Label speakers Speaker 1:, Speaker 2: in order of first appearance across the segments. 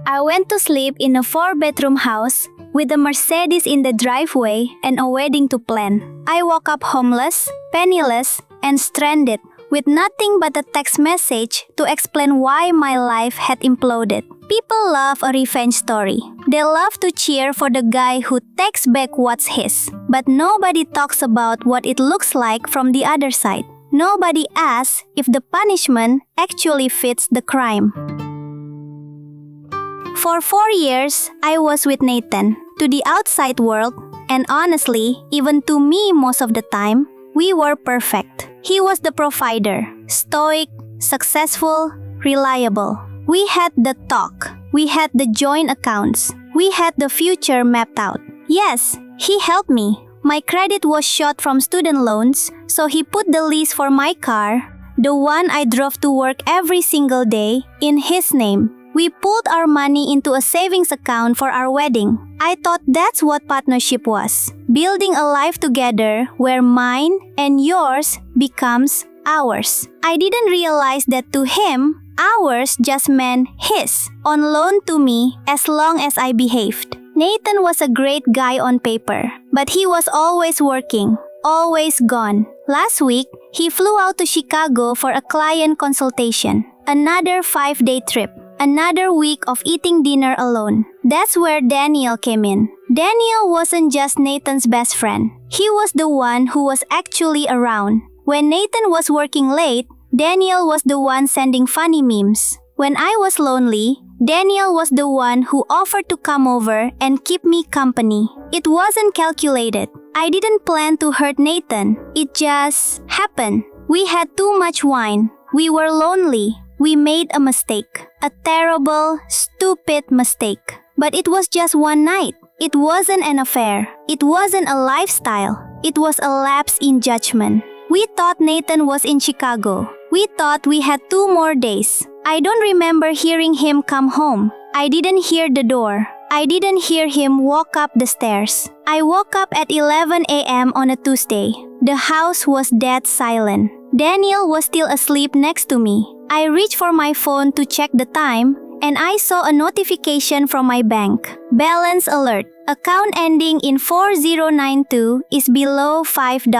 Speaker 1: I went to sleep in a 4-bedroom house with a Mercedes in the driveway and a wedding to plan. I woke up homeless, penniless, and stranded, with nothing but a text message to explain why my life had imploded. People love a revenge story. They love to cheer for the guy who takes back what's his. But nobody talks about what it looks like from the other side. Nobody asks if the punishment actually fits the crime. For 4 years, I was with Nathan. To the outside world, and honestly, even to me most of the time, we were perfect. He was the provider, stoic, successful, reliable. We had the talk. We had the joint accounts. We had the future mapped out. Yes, he helped me. My credit was shot from student loans, so he put the lease for my car, the one I drove to work every single day, in his name. We pulled our money into a savings account for our wedding. I thought that's what partnership was. Building a life together where mine and yours becomes ours. I didn't realize that to him, ours just meant his, on loan to me as long as I behaved. Nathan was a great guy on paper, but he was always working, always gone. Last week, he flew out to Chicago for a client consultation. Another 5-day trip. Another week of eating dinner alone. That's where Daniel came in. Daniel wasn't just Nathan's best friend. He was the one who was actually around. When Nathan was working late, Daniel was the one sending funny memes. When I was lonely, Daniel was the one who offered to come over and keep me company. It wasn't calculated. I didn't plan to hurt Nathan. It just happened. We had too much wine. We were lonely. We made a mistake. A terrible, stupid mistake. But it was just one night. It wasn't an affair. It wasn't a lifestyle. It was a lapse in judgment. We thought Nathan was in Chicago. We thought we had 2 more days. I don't remember hearing him come home. I didn't hear the door. I didn't hear him walk up the stairs. I woke up at 11 a.m. on a Tuesday. The house was dead silent. Daniel was still asleep next to me. I reached for my phone to check the time, and I saw a notification from my bank. Balance alert. Account ending in 4092 is below $5.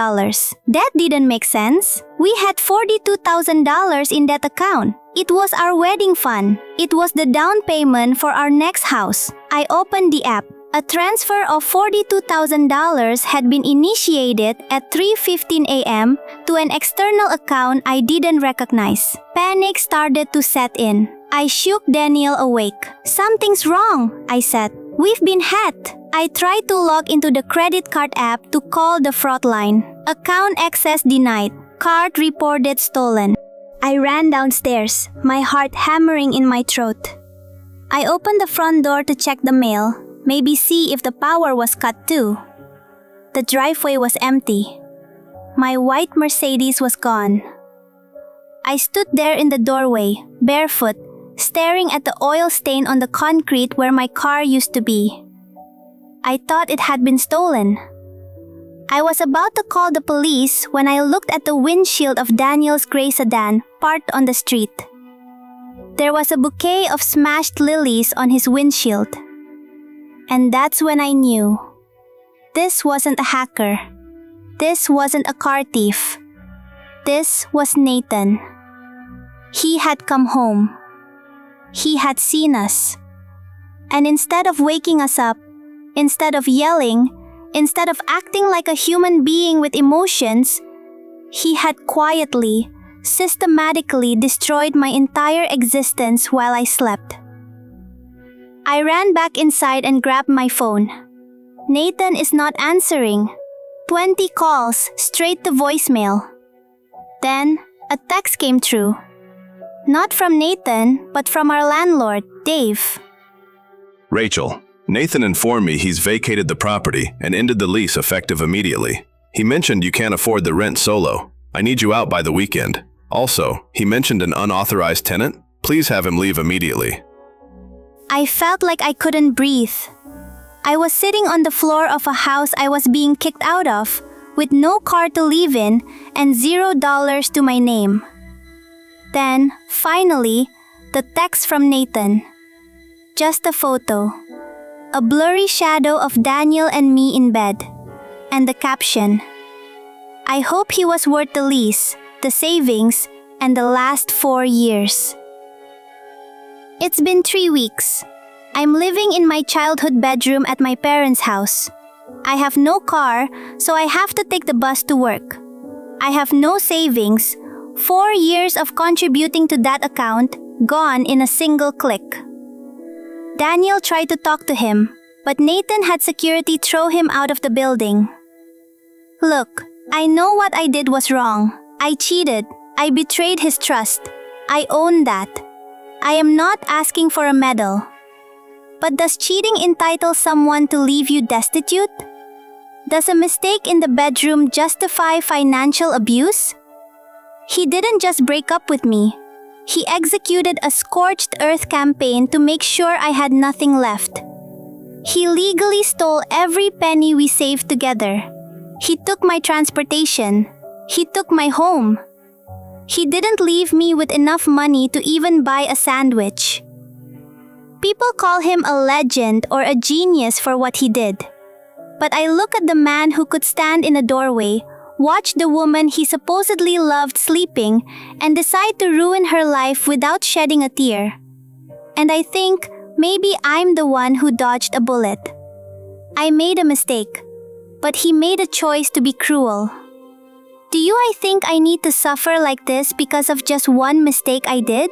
Speaker 1: That didn't make sense. We had $42,000 in that account. It was our wedding fund. It was the down payment for our next house. I opened the app. A transfer of $42,000 had been initiated at 3:15 a.m. to an external account I didn't recognize. Panic started to set in. I shook Daniel awake. "Something's wrong," I said. "We've been hacked." I tried to log into the credit card app to call the fraud line. Account access denied. Card reported stolen. I ran downstairs, my heart hammering in my throat. I opened the front door to check the mail. Maybe see if the power was cut too. The driveway was empty. My white Mercedes was gone. I stood there in the doorway, barefoot, staring at the oil stain on the concrete where my car used to be. I thought it had been stolen. I was about to call the police when I looked at the windshield of Daniel's gray sedan parked on the street. There was a bouquet of smashed lilies on his windshield. And that's when I knew. This wasn't a hacker. This wasn't a car thief. This was Nathan. He had come home. He had seen us. And instead of waking us up, instead of yelling, instead of acting like a human being with emotions, he had quietly, systematically destroyed my entire existence while I slept. I ran back inside and grabbed my phone. Nathan is not answering. 20 calls straight to voicemail. Then, a text came through. Not from Nathan, but from our landlord, Dave.
Speaker 2: Rachel, Nathan informed me he's vacated the property and ended the lease effective immediately. He mentioned you can't afford the rent solo. I need you out by the weekend. Also, he mentioned an unauthorized tenant. Please have him leave immediately.
Speaker 1: I felt like I couldn't breathe. I was sitting on the floor of a house I was being kicked out of, with no car to live in and $0 to my name. Then, finally, the text from Nathan. just a photo. A blurry shadow of Daniel and me in bed. And the caption, "I hope he was worth the lease, the savings, and the last 4 years." It's been 3 weeks. I'm living in my childhood bedroom at my parents' house. I have no car, so I have to take the bus to work. I have no savings, 4 years of contributing to that account, gone in a single click. Daniel tried to talk to him, but Nathan had security throw him out of the building. Look, I know what I did was wrong. I cheated. I betrayed his trust. I own that. I am not asking for a medal. But does cheating entitle someone to leave you destitute? Does a mistake in the bedroom justify financial abuse? He didn't just break up with me. He executed a scorched earth campaign to make sure I had nothing left. He legally stole every penny we saved together. He took my transportation. He took my home. He didn't leave me with enough money to even buy a sandwich. People call him a legend or a genius for what he did. But I look at the man who could stand in a doorway, watch the woman he supposedly loved sleeping, and decide to ruin her life without shedding a tear. And I think maybe I'm the one who dodged a bullet. I made a mistake, but he made a choice to be cruel. Do you think I need to suffer like this because of just one mistake I did?